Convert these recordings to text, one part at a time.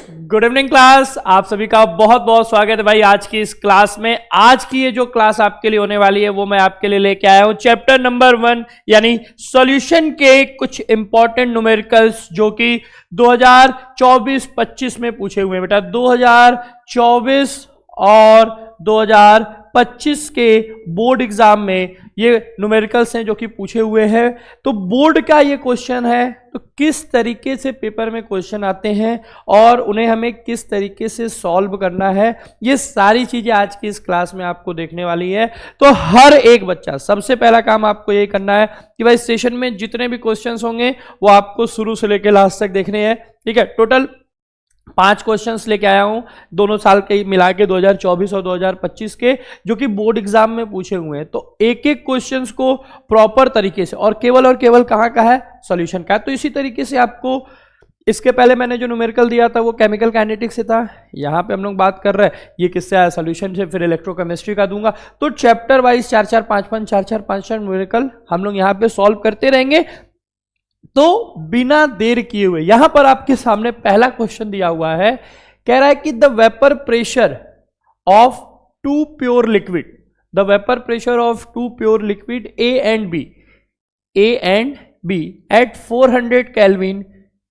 Good evening class, आप सभी का बहुत बहुत स्वागत है भाई आज की इस क्लास में। आज की ये जो क्लास आपके लिए होने वाली है वो मैं आपके लिए लेके आया हूं चैप्टर नंबर 1 यानी सॉल्यूशन के कुछ इंपॉर्टेंट न्यूमेरिकल्स जो कि 2024-25 में पूछे हुए हैं बेटा। 2024 और 2025 के बोर्ड एग्जाम में ये न्यूमेरिकल्स हैं जो कि पूछे हुए हैं। तो बोर्ड का ये क्वेश्चन है, तो किस तरीके से पेपर में क्वेश्चन आते हैं और उन्हें हमें किस तरीके से सॉल्व करना है, ये सारी चीजें आज की इस क्लास में आपको देखने वाली है। तो हर एक बच्चा, सबसे पहला काम आपको ये करना है कि भाई सेशन में जितने भी क्वेश्चंस होंगे वो आपको शुरू से लेकर लास्ट तक देखने हैं। ठीक है, टोटल 5 क्वेश्चंस लेके आया हूं दोनों साल के मिला के 2024 और 2025 के, जो कि बोर्ड एग्जाम में पूछे हुए हैं। तो एक एक क्वेश्चंस को प्रॉपर तरीके से और केवल कहां का है, सॉल्यूशन का है। तो इसी तरीके से आपको इसके पहले मैंने जो न्यूमेरिकल दिया था वो केमिकल काइनेटिक्स से था। यहां पे हम लोग बात कर रहे हैं ये किससे आया, सॉल्यूशन से। फिर इलेक्ट्रोकेमिस्ट्री का दूंगा। तो चैप्टर वाइज 4-4, 5-5, 4-4, 5-4 न्यूमेरिकल हम लोग यहां पे सॉल्व करते रहेंगे। तो बिना देर किए हुए यहां पर आपके सामने पहला क्वेश्चन दिया हुआ है, कह रहा है कि the vapour pressure of two pure liquid, the vapour pressure of two pure liquid A and B at 400 kelvin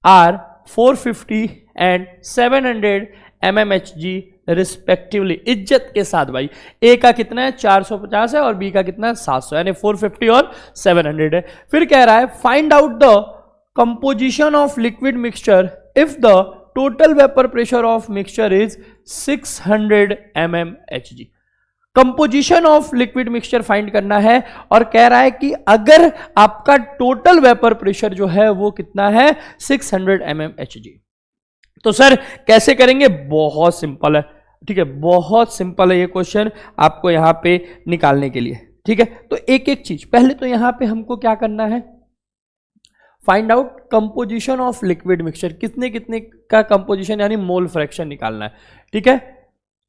are 450 and 700 mmHg respectively. इज्जत के साथ भाई, ए का कितना है 450 है और बी का कितना है 700, यानी 450 और 700 है। फिर कह रहा है find out the composition of liquid mixture if the total vapour pressure of mixture is 600 mmHg। Composition of liquid mixture find करना है और कह रहा है कि अगर आपका टोटल वेपर प्रेशर जो है वो कितना है 600 mmHg। तो सर कैसे करेंगे, बहुत सिंपल है। ठीक है, बहुत सिंपल है ये क्वेश्चन आपको यहां पे निकालने के लिए। ठीक है, तो एक एक चीज पहले तो यहां पे हमको क्या करना है, find out composition of liquid mixture, कितने कितने का कंपोजिशन यानी मोल फ्रैक्शन निकालना है। ठीक है,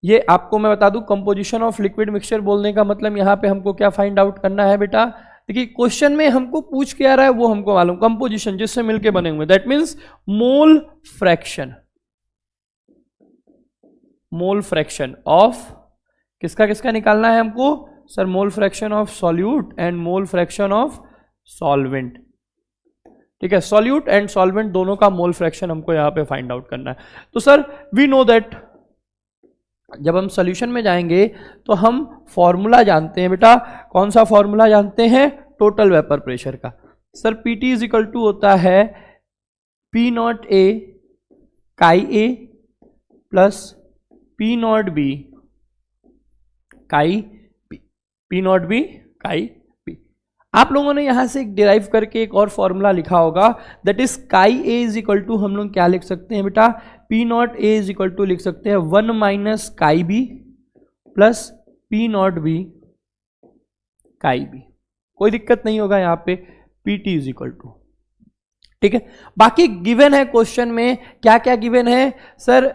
ये आपको मैं बता दूं कंपोजिशन ऑफ लिक्विड मिक्सचर बोलने का मतलब यहां पे हमको क्या फाइंड आउट करना है बेटा। देखिए क्वेश्चन में हमको पूछ के आ रहा है वो हमको मालूम, कंपोजिशन जिससे मिलके बने हुए, that means mole fraction, mole fraction of किसका किसका निकालना है हमको sir, mole fraction of solute and mole fraction of solvent. ठीक है, सॉल्यूट एंड सॉल्वेंट दोनों का मोल फ्रैक्शन हमको यहां पे फाइंड आउट करना है। तो सर वी नो दैट जब हम सॉल्यूशन में जाएंगे तो हम फॉर्मूला जानते हैं बेटा। कौन सा फॉर्मूला जानते हैं, टोटल वेपर प्रेशर का। Sir PT is equal to होता है P naught A chi A plus P naught B chi B, P naught B chi B. आप लोगों ने यहां से एक डिराइव करके एक और फॉर्मूला लिखा होगा, दैट इज काई ए इज इक्वल टू हम लोग क्या लिख सकते हैं बेटा, P naught A is equal to लिख सकते हैं 1 minus chi B plus P naught B chi B. कोई दिक्कत नहीं होगा यहाँ पे, P T is equal to. ठीक है, बाकी गिवन है क्वेश्चन में क्या क्या गिवन है sir,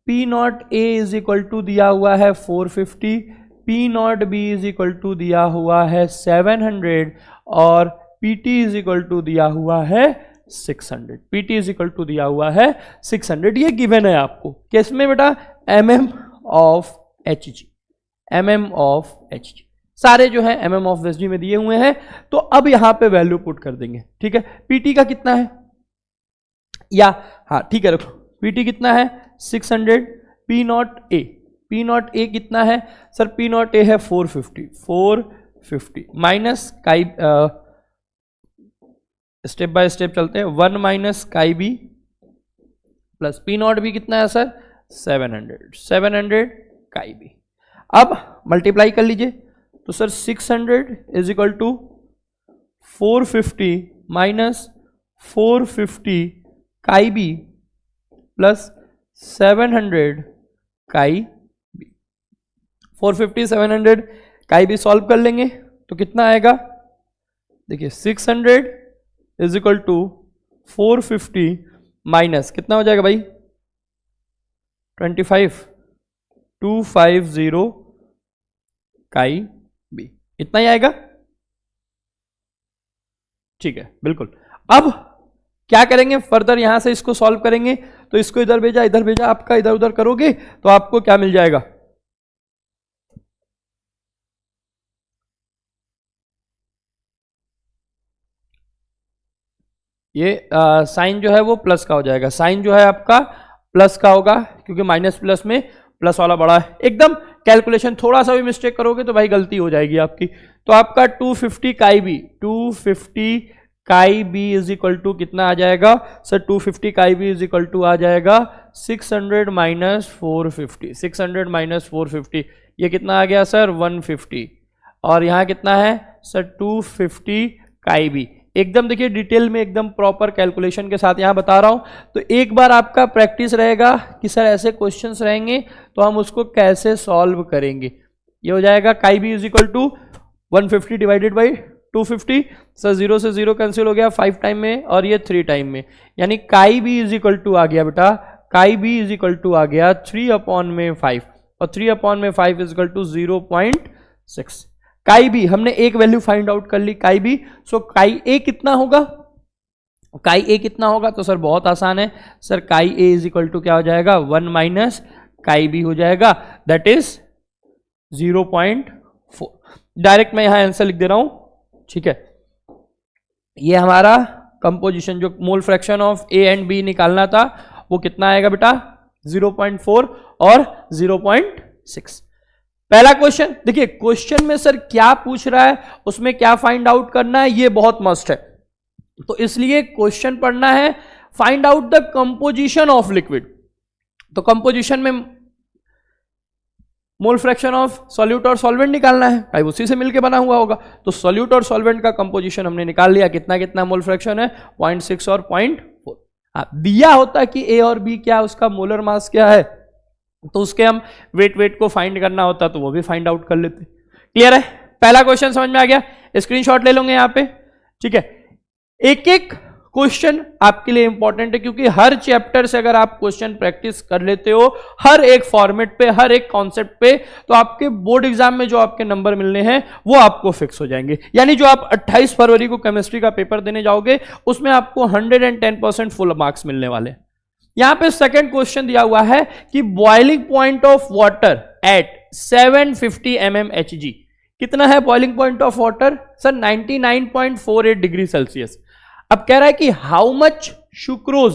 P naught A is equal to दिया हुआ है 450, P naught B is equal to दिया हुआ है 700 और P T is equal to दिया हुआ है 600, P T is equal to दिया हुआ है 600। ये गिवन है आपको किस में बेटा, mm of H G, mm of H G, सारे जो है mm ऑफ एच जी में दिए हुए हैं। तो अब यहां पे वैल्यू पुट कर देंगे। ठीक है, पीटी का कितना है, या हाँ ठीक है रखो, पीटी कितना है 600, पी नॉट ए कितना है सर, पी नॉट ए है 450 माइनस काई, स्टेप बाय स्टेप चलते हैं, 1 chi B plus P naught B कितना है सर 700 काई बी। अब मल्टीप्लाई कर लीजिए, तो sir 600 is equal to 450 minus 450 chi B plus 700 काई बी। 450 700 काई बी सॉल्व कर लेंगे तो कितना आएगा, देखिए 600 इज इक्वल टू 450 माइनस कितना हो जाएगा भाई 25, 250 काई बी, इतना ही आएगा। ठीक है बिल्कुल। अब क्या करेंगे फर्दर, यहां से इसको सॉल्व करेंगे तो इसको इधर भेजा, आपका इधर उधर करोगे तो आपको क्या मिल जाएगा, ये साइन जो है वो प्लस का हो जाएगा, साइन जो है आपका प्लस का होगा क्योंकि माइनस प्लस में प्लस वाला बड़ा है। एकदम कैलकुलेशन थोड़ा सा भी मिस्टेक करोगे तो भाई गलती हो जाएगी आपकी। तो आपका 250 काई बी, 250 काई बी इज इक्वल टू कितना आ जाएगा सर, 250 काई बी इज इक्वल टू आ जाएगा 600 माइनस 450, 600 माइनस 450 ये कितना आ गया सर 150, और यहाँ कितना है सर 250 काई बी। एकदम देखिए डिटेल में एकदम प्रॉपर कैलकुलेशन के साथ यहाँ बता रहा हूँ। तो एक बार आपका प्रैक्टिस रहेगा कि सर ऐसे क्वेश्चंस रहेंगे तो हम उसको कैसे सॉल्व करेंगे। ये हो जाएगा chi B is equal to 150 divided by 250, sir 0 से 0 कैंसिल हो गया 5 टाइम में और ये 3 टाइम में, यानी काई बी इज इक्वल टू आ गया बेटा, काई बी इज इक्वल टू आ गया 3/5 और 3/5 इज इक्वल टू 0.6। काई बी हमने एक वैल्यू फाइंड आउट कर ली काई बी, सो काई ए कितना होगा, काई ए कितना होगा, तो सर बहुत आसान है सर, काई ए इज इक्वल टू क्या हो जाएगा 1 माइनस काई बी हो जाएगा, दैट इज 0.4। डायरेक्ट मैं यहां आंसर लिख दे रहा हूं, ठीक है। ये हमारा कंपोजिशन जो mole fraction of A and B निकालना था वो कितना आएगा बेटा 0.4 और 0.6। पहला क्वेश्चन देखिए, क्वेश्चन में सर क्या पूछ रहा है उसमें क्या फाइंड आउट करना है ये बहुत मस्ट है, तो इसलिए क्वेश्चन पढ़ना है find out the composition of liquid. तो कंपोजिशन में मोल फ्रैक्शन ऑफ सॉल्यूट और सॉल्वेंट निकालना है, भाई उसी से मिलके बना हुआ होगा। तो सॉल्यूट और सॉल्वेंट का कंपोजिशन हमने निकाल लिया, कितना कितना मोल फ्रैक्शन है 0.6 और 0.4। दिया होता कि ए और बी क्या उसका मोलर मास क्या है, तो उसके हम वेट को फाइंड करना होता तो वो भी फाइंड आउट कर लेते। क्लियर है, पहला क्वेश्चन समझ में आ गया, स्क्रीनशॉट ले लोगे यहाँ पे, ठीक है। एक एक क्वेश्चन आपके लिए इंपॉर्टेंट है क्योंकि हर चैप्टर से अगर आप क्वेश्चन प्रैक्टिस कर लेते हो हर एक फॉर्मेट पे, हर एक कॉन्सेप्ट पे, तो आपके बोर्ड एग्जाम में जो आपके नंबर मिलने हैं वो आपको फिक्स हो जाएंगे। यानी जो आप 28 फरवरी को केमिस्ट्री का पेपर देने जाओगे उसमें आपको 110% फुल मार्क्स मिलने वाले। यहां पे सेकंड क्वेश्चन दिया हुआ है कि boiling point of water at 750 mmHg, कितना है boiling point of water sir 99.48 degree Celsius. अब कह रहा है कि how much sucrose,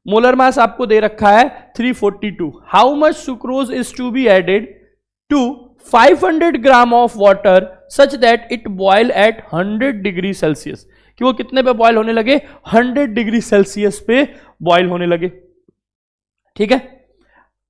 molar mass आपको दे रखा है 342, how much sucrose is to be added to 500 gram of water such that it boil at 100 degree Celsius, कि वो कितने पे बॉयल होने लगे 100 डिग्री सेल्सियस पे बॉयल होने लगे, ठीक है।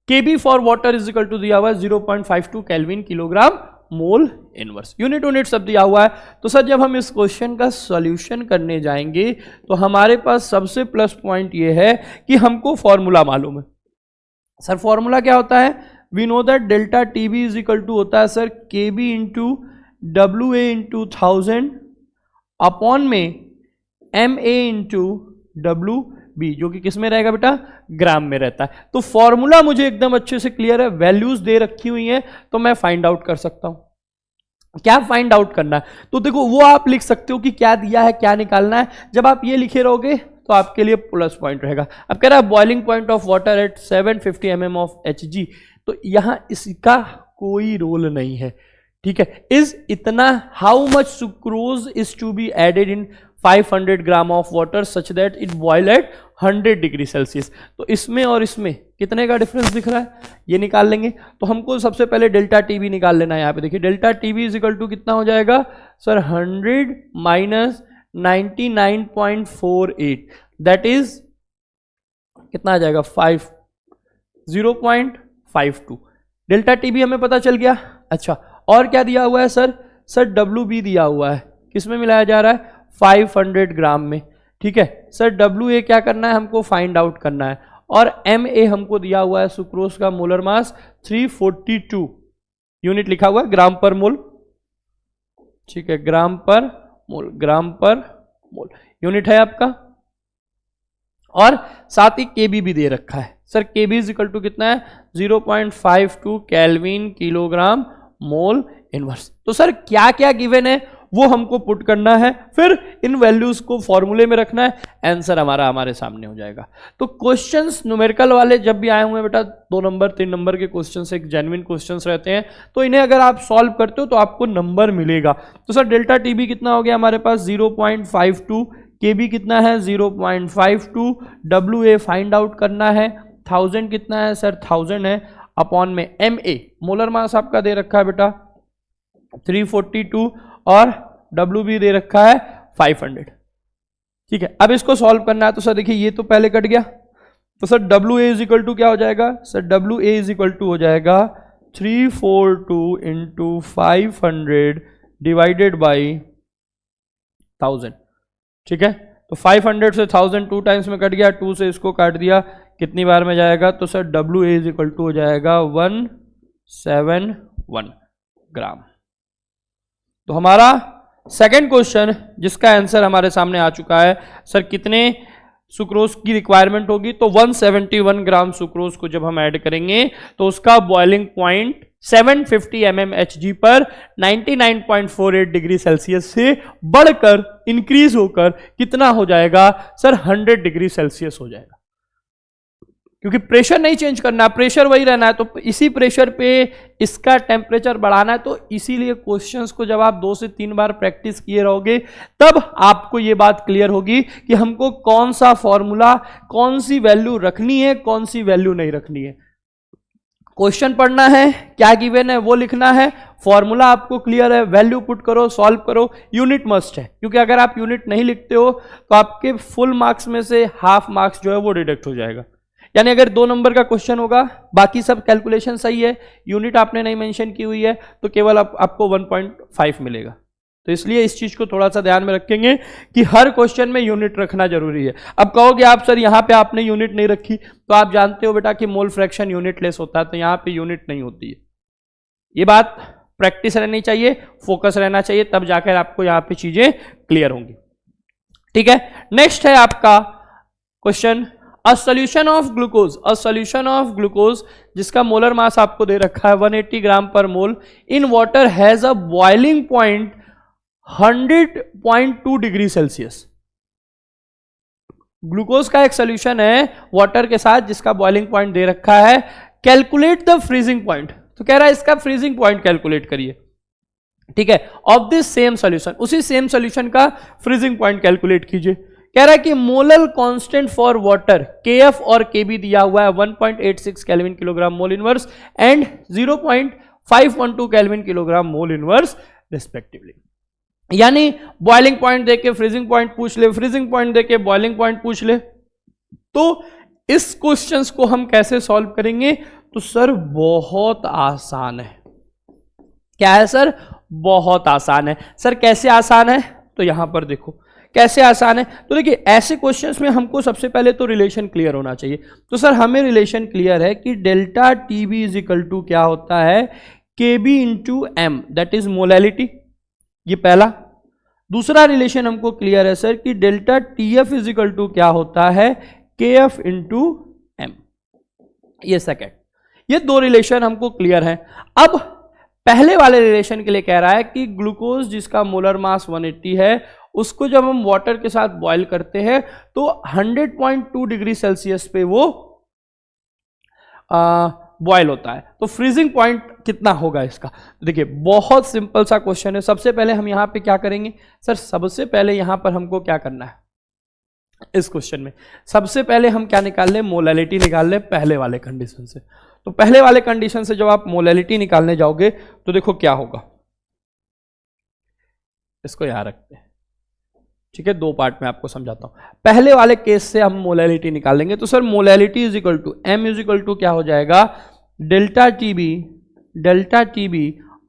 KB for water is equal to दिया हुआ है 0.52 kelvin kilogram mole inverse, unit सब दिया हुआ है। तो सर जब हम इस क्वेश्चन का सॉल्यूशन करने जाएंगे तो हमारे पास सबसे प्लस पॉइंट ये है कि हमको फॉर्मूला मालूम है। सर फॉर्मूला क्या होता है, we know that delta TB is equal to होता है sir KB into W A into 1000 upon में M A into W B, जो कि किस में रहेगा बेटा ग्राम में रहता है। तो फॉर्मूला मुझे एकदम अच्छे से क्लियर है, वैल्यूज दे रखी हुई हैं तो मैं फाइंड आउट कर सकता हूं। क्या फाइंड आउट करना है तो देखो वो आप लिख सकते हो कि क्या दिया है क्या निकालना है, जब आप ये लिखे रहोगे तो आपके लिए प्लस पॉइंट रहेगा। अब कह रहा है boiling point of water at 750 mm of Hg, तो यहां इसका कोई रोल नहीं है, ठीक है। इज इतना how much sucrose is to be added in 500 gram of water such that it boil at 100 degree Celsius. तो इसमें और इसमें कितने का डिफरेंस दिख रहा है ये निकाल लेंगे। तो हमको सबसे पहले डेल्टा टीबी निकाल लेना है। यहाँ पे देखिए delta TB is equal to कितना हो जाएगा सर 100 माइनस 99.48, दैट इज कितना आ जाएगा 0.52। डेल्टा टीबी हमें पता चल गया। अच्छा और क्या दिया हुआ है सर डब्ल्यू बी दिया हुआ है, किसमें मिलाया जा रहा है 500 ग्राम में, ठीक है। सर डब्ल्यू ए क्या करना है हमको फाइंड आउट करना है, और एम ए हमको दिया हुआ है सुक्रोज का मोलर मास 342 यूनिट लिखा हुआ है ग्राम पर मोल, ठीक है, ग्राम पर मोल, ग्राम पर मोल यूनिट है आपका। और साथ ही केबी भी दे रखा है sir, KB is equal to कितना है 0.52 केल्विन किलोग्राम मोल इनवर्स। तो सर क्या क्या गिवन है वो हमको पुट करना है, फिर इन वैल्यूज को फॉर्मूले में रखना है, आंसर हमारा हमारे सामने हो जाएगा। तो क्वेश्चंस न्यूमेरिकल वाले जब भी आए हुए हैं बेटा 2 नंबर 3 नंबर के क्वेश्चंस एक जेन्युइन क्वेश्चंस रहते हैं, तो इन्हें अगर आप सॉल्व करते हो तो आपको नंबर मिलेगा। तो सर डेल्टा टीबी कितना हो गया हमारे पास 0.52, केबी कितना है 0.52, डब्ल्यू ए फाइंड आउट करना है, 1000 कितना है सर 1000 है, अपॉन में एम ए मोलर मास आपका दे रखा है बेटा 342 और डब्ल्यू बी दे रखा है 500। ठीक है, अब इसको सॉल्व करना है। तो सर देखिए ये तो पहले कट गया, तो sir W A is equal to क्या हो जाएगा sir, W A is equal to हो जाएगा 342 इंटू 500 डिवाइडेड बाई 1000। ठीक है, तो 500 से 1000 2 टाइम्स में कट गया, 2 से इसको काट दिया, कितनी बार में जाएगा, तो sir W A is equal to हो जाएगा 171 ग्राम। तो हमारा सेकंड क्वेश्चन जिसका आंसर हमारे सामने आ चुका है, सर कितने सुक्रोज की रिक्वायरमेंट होगी, तो 171 ग्राम सुक्रोज को जब हम ऐड करेंगे तो उसका बॉइलिंग पॉइंट 750 mmHg पर 99.48 डिग्री सेल्सियस से बढ़कर इंक्रीज होकर कितना हो जाएगा सर 100 डिग्री सेल्सियस हो जाएगा, क्योंकि प्रेशर नहीं चेंज करना, प्रेशर वही रहना है, तो इसी प्रेशर पे इसका टेम्परेचर बढ़ाना है। तो इसीलिए क्वेश्चंस को जब आप 2 से 3 बार प्रैक्टिस किए रहोगे तब आपको ये बात क्लियर होगी कि हमको कौन सा फॉर्मूला, कौन सी वैल्यू रखनी है, कौन सी वैल्यू नहीं रखनी है। क्वेश्चन पढ़ना है, क्या गिवन है वो लिखना है, फॉर्मूला आपको क्लियर है, वैल्यू पुट करो, सॉल्व करो, यूनिट मस्ट है, क्योंकि अगर आप यूनिट नहीं लिखते हो तो आपके फुल मार्क्स में से हाफ मार्क्स जो है वो डिडक्ट हो जाएगा। यानी अगर 2 नंबर का क्वेश्चन होगा, बाकी सब कैलकुलेशन सही है, यूनिट आपने नहीं मेंशन की हुई है, तो केवल आपको 1.5 मिलेगा। तो इसलिए इस चीज को थोड़ा सा ध्यान में रखेंगे कि हर क्वेश्चन में यूनिट रखना जरूरी है। अब कहोगे आप सर यहाँ पे आपने यूनिट नहीं रखी, तो आप जानते हो बेटा कि मोल फ्रैक्शन यूनिट लेस होता है, तो यहाँ पे यूनिट नहीं होती है। ये बात प्रैक्टिस रहनी चाहिए, फोकस रहना चाहिए, तब जाकर आपको यहाँ पे चीजें क्लियर होंगी। ठीक है, नेक्स्ट है आपका question, a solution of glucose, a solution of glucose जिसका मोलर मास आपको दे रखा है 180 gram per mole in water has a boiling point 100.2 degree Celsius. Glucose का एक सॉल्यूशन है वाटर के साथ जिसका बॉइलिंग पॉइंट दे रखा है, कैलकुलेट द फ्रीजिंग पॉइंट। तो कह रहा है इसका फ्रीजिंग पॉइंट कैलकुलेट करिए। ठीक है, ऑफ दिस सेम सॉल्यूशन, उसी सेम सॉल्यूशन का फ्रीजिंग पॉइंट कैलकुलेट कीजिए। कह रहा है कि molar constant for water KF और केबी दिया हुआ है 1.86 kelvin kilogram mole inverse and 0.512 kelvin kilogram mole inverse respectively. यानी बॉइलिंग पॉइंट देके फ्रीजिंग पॉइंट पूछ ले, फ्रीजिंग पॉइंट देके बॉइलिंग पॉइंट पूछ ले। तो इस क्वेश्चंस को हम कैसे सॉल्व करेंगे, तो सर बहुत आसान है। क्या है सर, बहुत आसान है। सर कैसे आसान है, तो यहां पर देखो कैसे आसान है। तो देखिए ऐसे क्वेश्चंस में हमको सबसे पहले तो रिलेशन क्लियर होना चाहिए। तो सर हमें रिलेशन क्लियर है कि delta TB is equal to क्या होता है, KB into M, that is molality, ये पहला। दूसरा रिलेशन हमको क्लियर है सर कि delta TF is equal to क्या होता है, के एफ इंटू एम, ये सेकेंड। ये 2 रिलेशन हमको क्लियर है। अब पहले वाले रिलेशन के लिए कह रहा है कि ग्लूकोज जिसका मोलर मास 180 है उसको जब हम वाटर के साथ बॉयल करते हैं तो 100.2 डिग्री सेल्सियस पे वो बॉयल होता है। तो फ्रीजिंग पॉइंट कितना होगा इसका, देखिए बहुत सिंपल सा क्वेश्चन है। सबसे पहले हम यहां पे क्या करेंगे सर, सबसे पहले यहां पर हमको क्या करना है इस क्वेश्चन में, सबसे पहले हम क्या निकाल लें, मोलैलिटी निकाल लें पहले वाले कंडीशन से। तो पहले वाले कंडीशन से जब आप मोलैलिटी निकालने जाओगे तो देखो क्या होगा, इसको यहां रखते हैं। ठीक है, 2 पार्ट में आपको समझाता हूं। पहले वाले केस से हम मोलैलिटी निकाल लेंगे। तो sir molality is equal to M is equal to क्या हो जाएगा, डेल्टा टीबी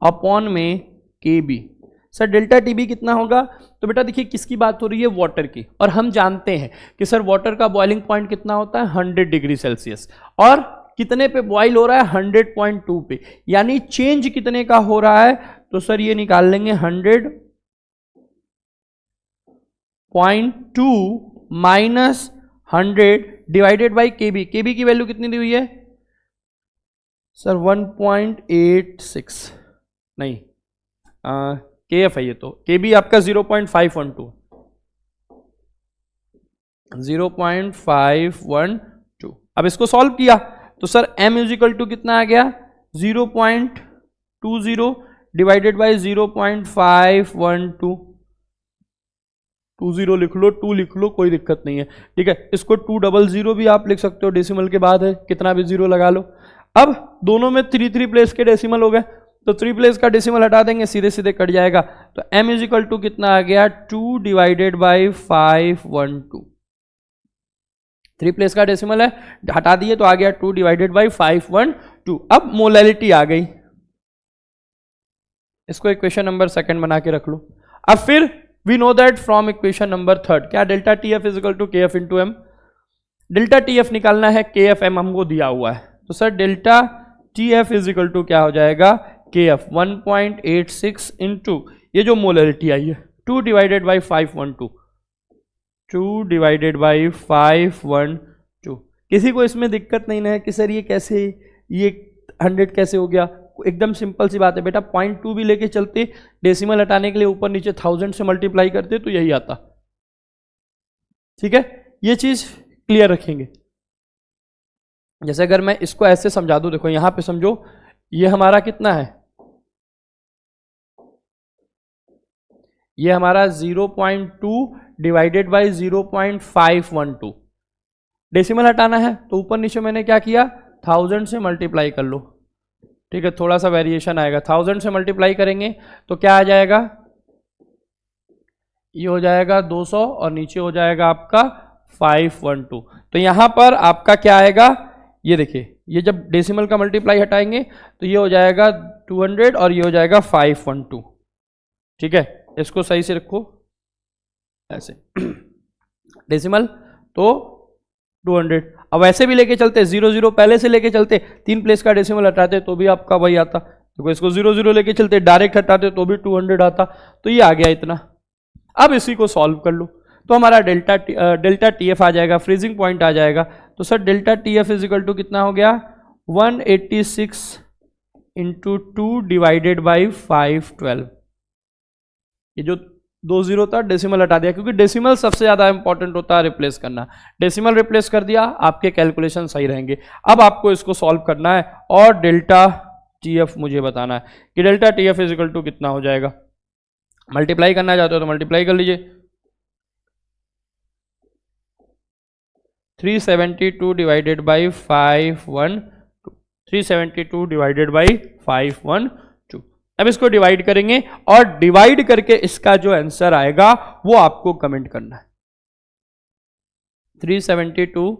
अपॉन में के बी। सर डेल्टा टीबी कितना होगा, तो बेटा देखिए किसकी बात हो रही है, वाटर की, और हम जानते हैं कि सर वाटर का बॉइलिंग पॉइंट कितना होता है 100 डिग्री सेल्सियस, और कितने पे बॉइल हो रहा है 100.2 पे, यानी चेंज कितने का हो रहा है, तो सर ये निकाल लेंगे 100.2 माइनस 100 डिवाइडेड बाई केबी। केबी की वैल्यू कितनी दी हुई है सर 1.86 नहीं, KF है ये तो, KB आपका 0.512, 0.512। अब इसको सॉल्व किया तो सर m इजिकल टू कितना आ गया 0.20 डिवाइडेड बाई 0.512। 20 लिख लो, 2 लिख लो, कोई दिक्कत नहीं है, ठीक है। इसको 200 भी आप लिख सकते हो, डेसिमल के बाद है, कितना भी जीरो लगा लो। अब दोनों में 3 प्लेस के डेसिमल हो गए, तो 3 प्लेस का डेसिमल हटा देंगे, सीधे सीधे कट जाएगा। तो m इजिकल टू कितना आ गया 2 डिवाइडेड बाई 512। 3 प्लेस का डेसिमल है, हटा दिए तो आ गया 2 डिवाइडेड बाई 512। अब मोलैलिटी आ गई, इसको इक्वेशन नंबर 2 बना के रख लो। अब फिर we know that from equation number 3 क्या delta TF is equal to KF into M. Delta TF निकालना है, KF m हमको दिया हुआ है, तो sir delta TF is equal to क्या हो जाएगा KF 1.86 इंटू ये जो मोलैलिटी आई है 2 डिवाइडेड बाई 512, 2 डिवाइडेड बाई 512। किसी को इसमें दिक्कत नहीं है कि सर ये कैसे, ये 100 कैसे हो गया, एकदम सिंपल सी बात है बेटा। 0.2 भी लेके चलते, डेसिमल हटाने के लिए ऊपर नीचे 1000 से मल्टीप्लाई करते तो यही आता, ठीक है। ये चीज क्लियर रखेंगे। जैसे अगर मैं इसको ऐसे समझा दूं, देखो यहां पे समझो, ये हमारा कितना है, ये हमारा 0.2 डिवाइडेड बाई 0.512। डेसिमल हटाना है तो ऊपर नीचे मैंने क्या किया 1000 से मल्टीप्लाई कर लो, ठीक है। थोड़ा सा वेरिएशन आएगा, 1000 से मल्टीप्लाई करेंगे तो क्या आ जाएगा, ये हो जाएगा 200 और नीचे हो जाएगा आपका 512। तो यहां पर आपका क्या आएगा, ये देखिए, ये जब डेसिमल का मल्टीप्लाई हटाएंगे तो ये हो जाएगा 200 और ये हो जाएगा 512, ठीक है। इसको सही से रखो ऐसे डेसिमल तो 200। अब ऐसे भी लेके चलते 00 पहले से लेके चलते, 3 प्लेस का डेसिमल हटाते तो भी आपका वही आता, तो इसको 00 लेके चलते डायरेक्ट हटाते तो भी 200 आता, तो ये आ गया इतना। अब इसी को सॉल्व कर लो तो हमारा डेल्टा TF आ जाएगा, फ्रीजिंग पॉइंट आ जाएगा। तो sir delta TF is equal to कितना हो गया 186 इंटू 2 डिवाइडेड बाई 512। ये जो 20 था डेसिमल हटा दिया, क्योंकि डेसिमल सबसे ज्यादा इंपॉर्टेंट होता है रिप्लेस करना। डेसिमल रिप्लेस कर दिया, आपके कैलकुलेशन सही रहेंगे। अब आपको इसको सॉल्व करना है और डेल्टा TF मुझे बताना है कि डेल्टा TF इजिकल टू कितना हो जाएगा। मल्टीप्लाई करना चाहते हो तो मल्टीप्लाई कर लीजिए, 372 डिवाइडेड बाई 512, 372 डिवाइडेड बाई 512। अब इसको डिवाइड करेंगे और डिवाइड करके इसका जो आंसर आएगा वो आपको कमेंट करना है। 372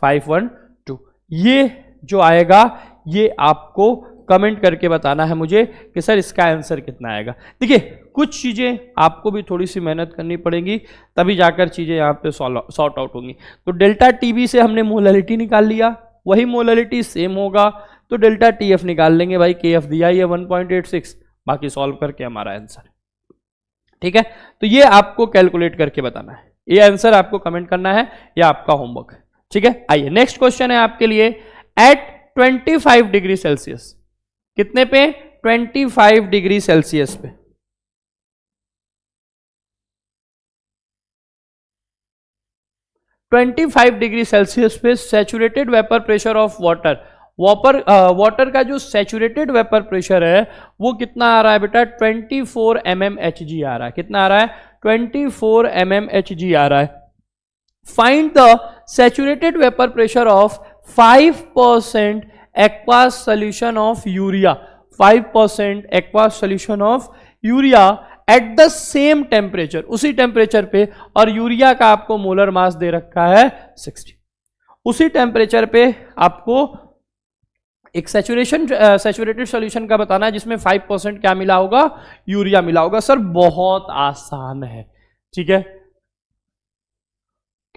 512 ये जो आएगा ये आपको कमेंट करके बताना है मुझे कि सर इसका आंसर कितना आएगा। देखिए कुछ चीजें आपको भी थोड़ी सी मेहनत करनी पड़ेगी, तभी जाकर चीजें यहाँ पे सॉर्ट आउट होंगी। तो डेल्टा TB से हमने मोलैलिटी निकाल लिया, वही मोलैलिटी सेम होगा तो डेल्टा TF निकाल लेंगे भाई, KF दिया ही है 1.86, बाकी सॉल्व करके हमारा आंसर, ठीक है। तो ये आपको कैलकुलेट करके बताना है, ये आंसर आपको कमेंट करना है, ये आपका होमवर्क है, ठीक है। आइए नेक्स्ट क्वेश्चन है आपके लिए, एट 25 डिग्री सेल्सियस, कितने पे 25 डिग्री सेल्सियस पे, डिग्री सेल्सियस पे saturated vapour pressure of water, water का जो सैचुरेटेड वेपर प्रेशर है वो कितना आ रहा है बेटा 24 mmHg आ रहा है। कितना आ रहा है 24 mmHg आ रहा है। Find the saturated vapour pressure of 5% aqueous solution of urea, 5% aqueous solution of urea at the same temperature, उसी टेम्परेचर पे, और यूरिया का आपको मोलर मास दे रखा है 60। उसी टेम्परेचर पे आपको एक सैचुरेटेड सॉल्यूशन का बताना है जिसमें 5% क्या मिला होगा, यूरिया मिला होगा। सर बहुत आसान है, ठीक है।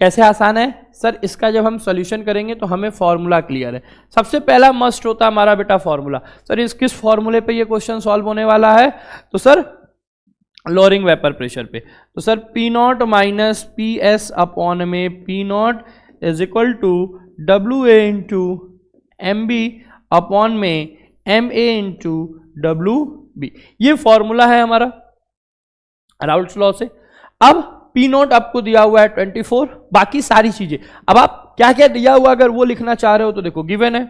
कैसे आसान है सर, इसका जब हम सॉल्यूशन करेंगे तो हमें फॉर्मूला क्लियर है। सबसे पहला मस्ट होता है हमारा बेटा फॉर्मूला। सर इस किस फॉर्मूले पे ये क्वेश्चन सॉल्व होने वाला है, तो सर लोअरिंग वेपर प्रेशर पे। तो sir P0 minus PS upon में P0 is equal to WA into MB upon में MA इंटू डब्ल्यू बी। ये फॉर्मूला है हमारा राउल्ट्स लॉ से। अब पी नॉट आपको दिया हुआ है 24, बाकी सारी चीजें अब आप क्या क्या दिया हुआ अगर वो लिखना चाह रहे हो तो देखो गिवन है,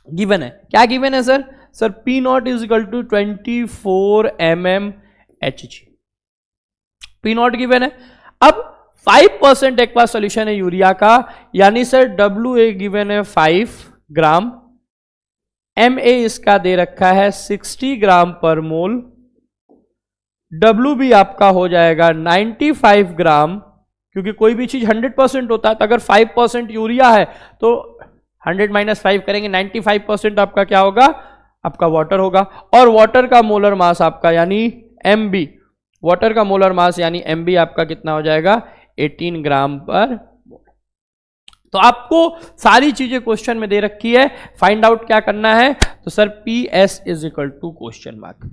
गिवन है क्या गिवन है sir? Sir P naught is equal to 24 mm Hg, P naught given है। अब 5% एक्वा सोल्यूशन है यूरिया का, यानी सर डब्ल्यू ए गिवन है 5 ग्राम, एम ए इसका दे रखा है 60 ग्राम पर मोल, डब्ल्यू बी आपका हो जाएगा 95 ग्राम, क्योंकि कोई भी चीज 100% होता है तो अगर 5% यूरिया है तो 100 माइनस 5 करेंगे 95% आपका क्या होगा? आपका वाटर होगा। और वाटर का मोलर मास आपका यानी एम बी, वाटर का मोलर मास यानी एम बी आपका कितना हो जाएगा? 18 ग्राम पर। तो आपको सारी चीजें क्वेश्चन में दे रखी है, फाइंड आउट क्या करना है? तो sir P S is equal to question mark,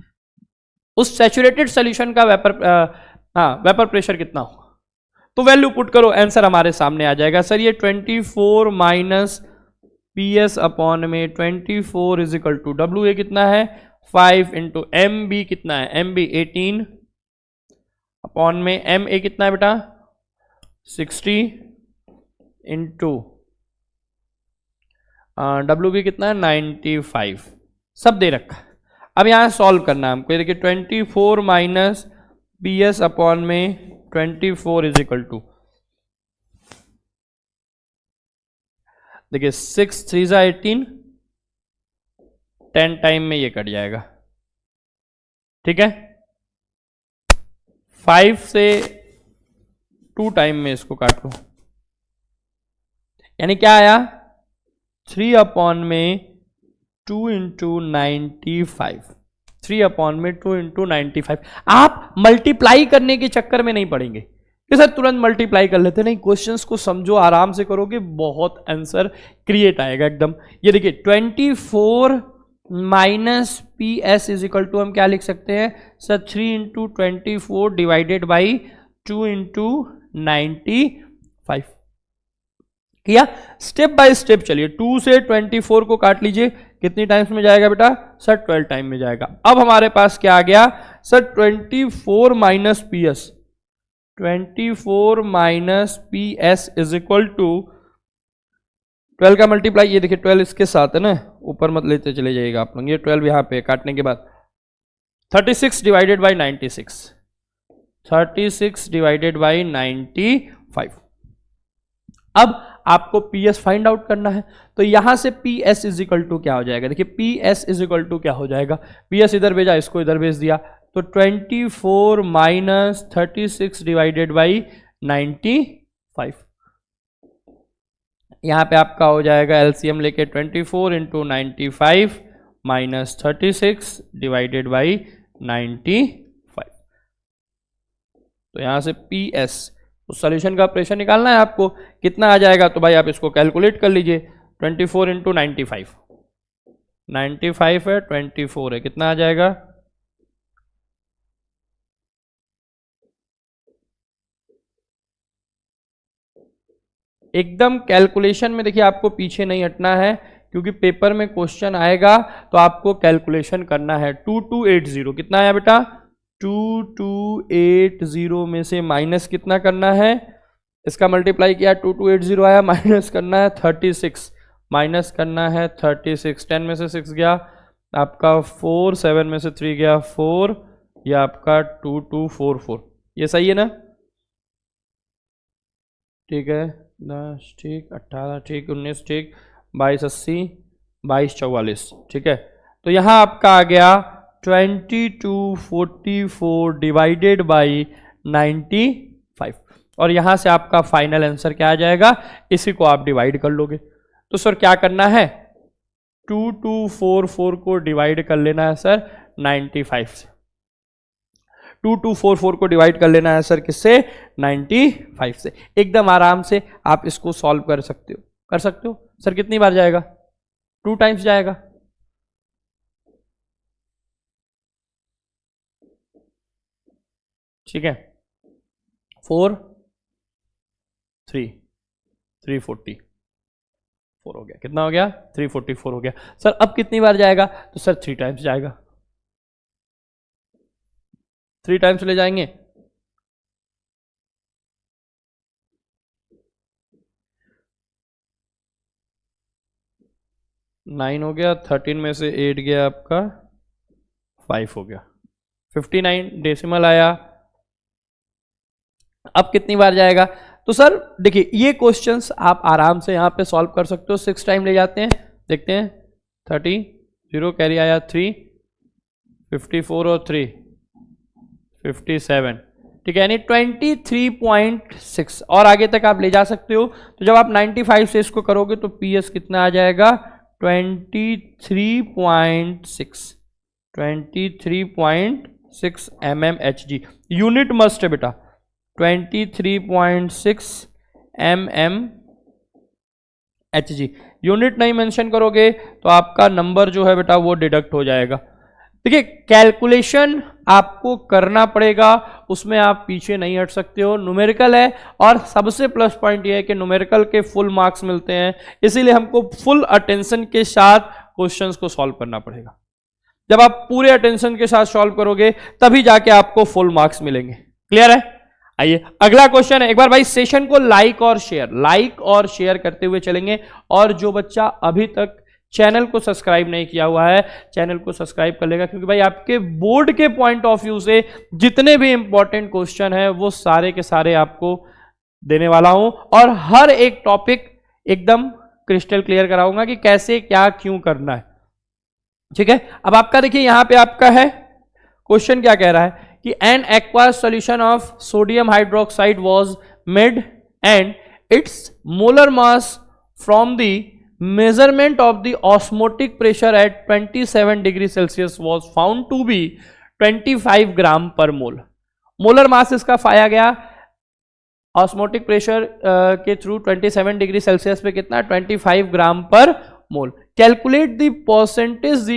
उस सैचुरेटेड सॉल्यूशन का वेपर प्रेशर कितना होगा, तो वैल्यू पुट करो, आंसर हमारे सामने आ जाएगा। सर ये 24 माइनस पी एस अपॉन में 24 is equal to W A कितना है 5 इंटू एम बी कितना है, एम बी 18 अपॉन में एम ए कितना है बेटा 60 इंटू डब्ल्यू बी कितना है 95, सब दे रखा है। अब यहां सॉल्व करना है हमको, ये देखिए 24 माइनस पी एस अपॉन में 24 इज इक्वल टू, देखिए 6 3 जा 18, 10 टाइम में ये कट जाएगा, ठीक है। 5 से 2 टाइम में इसको काट लो, यानी क्या आया 3 अपॉन में 2 इंटू 95, 3 अपॉन में 2 इंटू 95। आप मल्टीप्लाई करने के चक्कर में नहीं पड़ेंगे कि सर तुरंत मल्टीप्लाई कर लेते, नहीं, क्वेश्चंस को समझो, आराम से करोगे, बहुत आंसर क्रिएट आएगा एकदम। ये देखिए 24 minus P S is equal to हम क्या लिख सकते हैं sir 3 into 24 divided by 2 into 95 किया। स्टेप बाय स्टेप चलिए, 2 से 24 को काट लीजिए, कितनी टाइम्स में जाएगा बेटा सर 12 टाइम में जाएगा। अब हमारे पास क्या आ गया sir 24 minus P S, 24 minus P S is equal to 12 का मल्टीप्लाई, ये देखिए 12 इसके साथ है ना, ऊपर मत लेते चले जाइएगा आप लोग, ये 12 यहां पे काटने के बाद 36 डिवाइडेड बाई 96, 36 डिवाइडेड बाई 95। अब आपको पी एस फाइंड आउट करना है, तो यहां से P S is equal to क्या हो जाएगा, देखिए P S is equal to क्या हो जाएगा, पी एस इधर भेजा, इसको इधर भेज दिया, तो 24 माइनस 36 डिवाइडेड बाई 95, यहां पे आपका हो जाएगा एलसीएम लेके 24 इंटू 95 माइनस 36 डिवाइडेड बाई 95। तो यहां से पी एस, उस सॉल्यूशन का प्रेशर निकालना है आपको, कितना आ जाएगा, तो भाई आप इसको कैलकुलेट कर लीजिए, 24 इंटू 95, 95 है 24 है, कितना आ जाएगा एकदम कैलकुलेशन में, देखिए आपको पीछे नहीं हटना है क्योंकि पेपर में क्वेश्चन आएगा तो आपको कैलकुलेशन करना है। 2280 कितना आया बेटा 2280 में से माइनस कितना करना है, इसका मल्टीप्लाई किया 2280 आया, माइनस करना है 36, माइनस करना है 36, 10 में से 6 गया आपका 4, 7 में से 3 गया 4, ये आपका 2244, ये सही है ना, ठीक है, 10 ठीक, 18 ठीक, 19 ठीक, 2280, 2244, ठीक है। तो यहां आपका आ गया 2244 डिवाइडेड बाई 95, और यहां से आपका फाइनल आंसर क्या आ जाएगा, इसी को आप डिवाइड कर लोगे। तो सर क्या करना है 2244 को डिवाइड कर लेना है सर 95 से, 2244 को डिवाइड कर लेना है सर किससे 95 से। एकदम आराम से आप इसको सॉल्व कर सकते हो, कर सकते हो सर, कितनी बार जाएगा 2 टाइम्स जाएगा, ठीक है, 4 3 340 344 हो गया। कितना हो गया? 344 हो गया। सर अब कितनी बार जाएगा? तो सर 3 टाइम्स जाएगा, 3 टाइम्स ले जाएंगे। नाइन हो गया, 13 में से 8 गया आपका 5 हो गया, 59 डेसिमल आया। अब कितनी बार जाएगा? तो सर देखिए ये क्वेश्चंस आप आराम से यहां पे सॉल्व कर सकते हो। 6 टाइम ले जाते हैं, देखते हैं। 30, 0 कैरी आया 3, 54 और 3 57, ठीक है, यानी 23.6 और आगे तक आप ले जा सकते हो। तो जब आप 95 से इसको करोगे तो पीएस कितना आ जाएगा? 23.6 mmHg। यूनिट मस्ट है बेटा 23.6 mmHg। यूनिट नहीं मेंशन करोगे तो आपका नंबर जो है बेटा वो डिडक्ट हो जाएगा। देखिए कैलकुलेशन आपको करना पड़ेगा, उसमें आप पीछे नहीं हट सकते हो। न्यूमेरिकल है और सबसे प्लस पॉइंट ये है कि न्यूमेरिकल के फुल मार्क्स मिलते हैं, इसीलिए हमको फुल अटेंशन के साथ क्वेश्चंस को सॉल्व करना पड़ेगा। जब आप पूरे अटेंशन के साथ सॉल्व करोगे तभी जाके आपको फुल मार्क्स मिलेंगे। क्लियर है? आइए अगला क्वेश्चन है। एक बार भाई सेशन को लाइक और शेयर करते हुए चलेंगे। और जो बच्चा अभी तक चैनल को सब्सक्राइब नहीं किया हुआ है, चैनल को सब्सक्राइब कर लेगा, क्योंकि भाई आपके बोर्ड के पॉइंट ऑफ व्यू से जितने भी इंपॉर्टेंट क्वेश्चन है वो सारे के सारे आपको देने वाला हूं और हर एक टॉपिक एकदम क्रिस्टल क्लियर कराऊंगा कि कैसे क्या क्यों करना है। ठीक है, अब आपका देखिए यहां पे आपका है क्वेश्चन क्या कह रहा है कि an aqua solution of sodium hydroxide was made and its molar mass from the measurement of the osmotic pressure at 27 degree Celsius was found to be 25 gram per mole. Molar mass इसका पाया गया osmotic pressure के through 27 degree Celsius पे कितना? 25 gram per mole. Calculate the percentage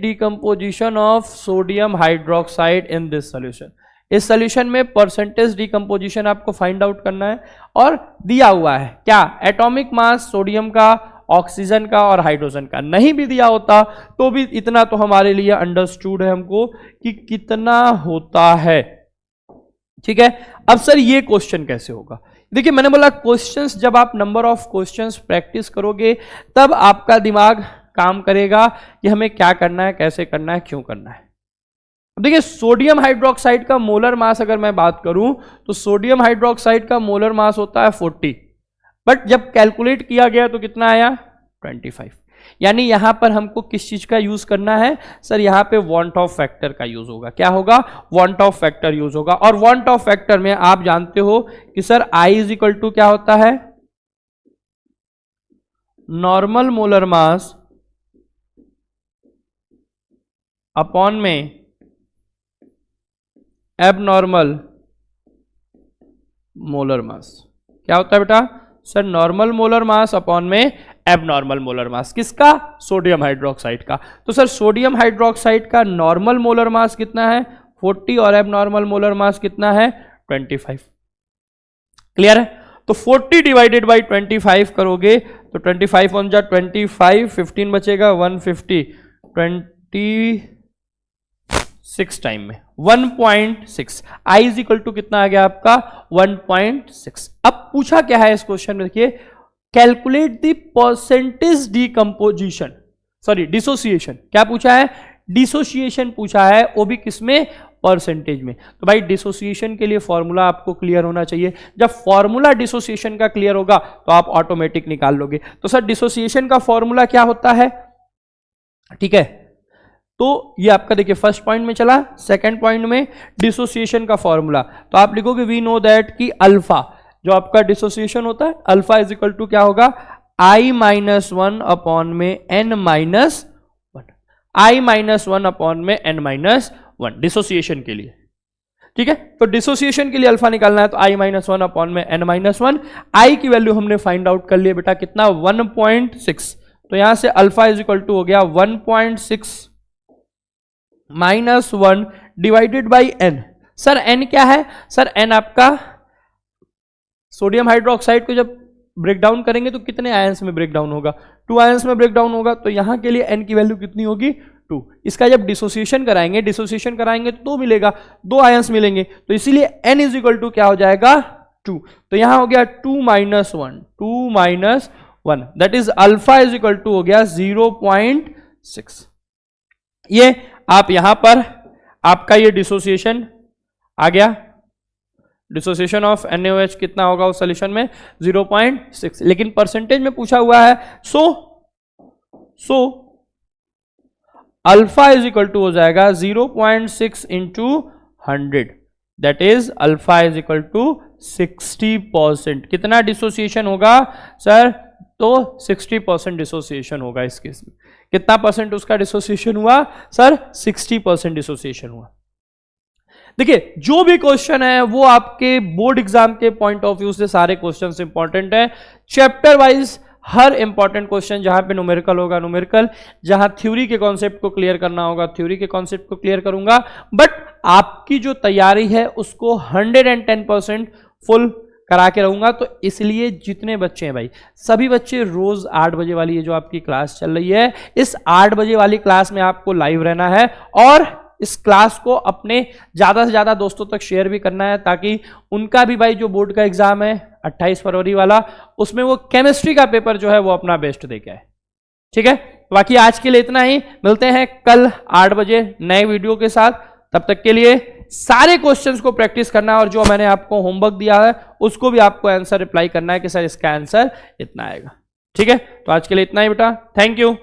decomposition of sodium hydroxide in this solution. इस solution में percentage decomposition आपको find out करना है और दिया हुआ है क्या? एटॉमिक मास सोडियम का, ऑक्सीजन का और हाइड्रोजन का। नहीं भी दिया होता तो भी इतना तो हमारे लिए अंडरस्टूड है हमको कि कितना होता है। ठीक है, अब सर ये क्वेश्चन कैसे होगा? देखिए मैंने बोला क्वेश्चंस, जब आप नंबर ऑफ क्वेश्चंस प्रैक्टिस करोगे तब आपका दिमाग काम करेगा कि हमें क्या करना है, कैसे करना है, क्यों करना है। देखिए सोडियम हाइड्रोक्साइड का मोलर मास अगर मैं बात करूं तो सोडियम हाइड्रोक्साइड का मोलर मास होता है 40, बट जब कैलकुलेट किया गया तो कितना आया? 25। यानी यहां पर हमको किस चीज का यूज करना है? सर यहां पे वांट ऑफ फैक्टर का यूज होगा। क्या होगा? वांट ऑफ फैक्टर यूज होगा। और वांट ऑफ फैक्टर में आप जानते हो कि sir I is equal to क्या होता है? नॉर्मल मोलर मास अपॉन में एबनॉर्मल मोलर मास। क्या होता है बेटा? Sir normal molar mass upon में एबनॉर्मल मोलर मास। किसका? सोडियम हाइड्रोक्साइड का। तो सर सोडियम हाइड्रोक्साइड का नॉर्मल मोलर मास कितना है? 40 और एबनॉर्मल मोलर मास कितना है? 25। क्लियर है? तो 40 डिवाइडेड बाई 25 करोगे तो 25 ऑन जा 25, 15 बचेगा 150, 26 टाइम में 1.6। I इज इक्वल टू कितना आ गया आपका? 1.6। अब पूछा क्या है इस क्वेश्चन में? देखिए calculate the percentage decomposition, sorry dissociation. क्या पूछा है? डिसोसिएशन पूछा है, वो भी किसमें? परसेंटेज में। तो भाई डिसोसिएशन के लिए फॉर्मूला आपको क्लियर होना चाहिए। जब फॉर्मूला डिसोसिएशन का क्लियर होगा तो आप ऑटोमेटिक निकाल लोगे। तो सर डिसोसिएशन का फॉर्मूला क्या होता है? ठीक है, तो ये आपका देखिए फर्स्ट पॉइंट में चला। सेकंड पॉइंट में डिसोसिएशन का फॉर्मूला, तो आप लिखोगे वी नो दैट कि अल्फा, जो आपका डिसोसिएशन होता है, अल्फा इज इक्वल टू क्या होगा? I-1 अपॉन में n-1, I-1 अपॉन में n-1 डिसोसिएशन के लिए। ठीक है, तो डिसोसिएशन के लिए अल्फा निकालना है तो I-1 अपॉन में n-1। I की वैल्यू हमने फाइंड आउट कर लिया बेटा, कितना? 1.6। तो यहां से अल्फा इज इक्वल टू हो गया 1.6 -1 divided by n। Sir n क्या है? सर n आपका सोडियम हाइड्रोक्साइड को जब ब्रेक डाउन करेंगे तो कितने आयंस में ब्रेक डाउन होगा, 2 आयंस में ब्रेक डाउन होगा। तो यहां के लिए n की वैल्यू कितनी होगी, 2। इसका जब डिसोसिएशन कराएंगे तो 2 मिलेगा, 2 आयंस मिलेंगे, तो इसीलिए n इज इक्वल टू क्या हो जाएगा, 2। तो यहां हो गया 2 minus 1 that is alpha is equal to हो गया 0.6। ये आप यहां पर आपका ये डिसोसिएशन आ गया, डिसोसिएशन ऑफ NaOH कितना होगा उस सोल्यूशन में, 0.6, लेकिन परसेंटेज में पूछा हुआ है। So alpha is equal to हो जाएगा 0.6 into 100 that is alpha is equal to 60%। कितना डिसोसिएशन होगा सर, तो 60% डिसोसिएशन होगा इस केस में। कितना परसेंट उसका डिसोसिएशन हुआ सर, 60% डिसोसिएशन हुआ। देखिए जो भी क्वेश्चन है वो आपके बोर्ड एग्जाम के पॉइंट ऑफ व्यू से सारे क्वेश्चंस इंपॉर्टेंट है। चैप्टर वाइज हर इंपॉर्टेंट क्वेश्चन, जहां पे न्यूमेरिकल होगा न्यूमेरिकल, जहां थ्योरी के कॉन्सेप्ट को क्लियर करना होगा थ्योरी के कॉन्सेप्ट को क्लियर करूंगा। बट आपकी जो तैयारी है उसको 110% फुल करा के रहूंगा। तो इसलिए जितने बच्चे हैं भाई, सभी बच्चे रोज 8 बजे वाली ये जो आपकी क्लास चल रही है, इस 8 बजे वाली क्लास में आपको लाइव रहना है और इस क्लास को अपने ज्यादा से ज्यादा दोस्तों तक शेयर भी करना है, ताकि उनका भी भाई जो बोर्ड का एग्जाम है 28 फरवरी वाला, उसमें वो केमिस्ट्री का पेपर जो है वो अपना बेस्ट दे के आए। ठीक है, बाकी आज के लिए इतना ही, मिलते हैं कल 8 बजे नए वीडियो के साथ। तब तक के लिए सारे क्वेश्चंस को प्रैक्टिस करना है और जो मैंने आपको होमवर्क दिया है उसको भी आपको आंसर रिप्लाई करना है कि सर इसका आंसर इतना आएगा। ठीक है, तो आज के लिए इतना ही बेटा, थैंक यू।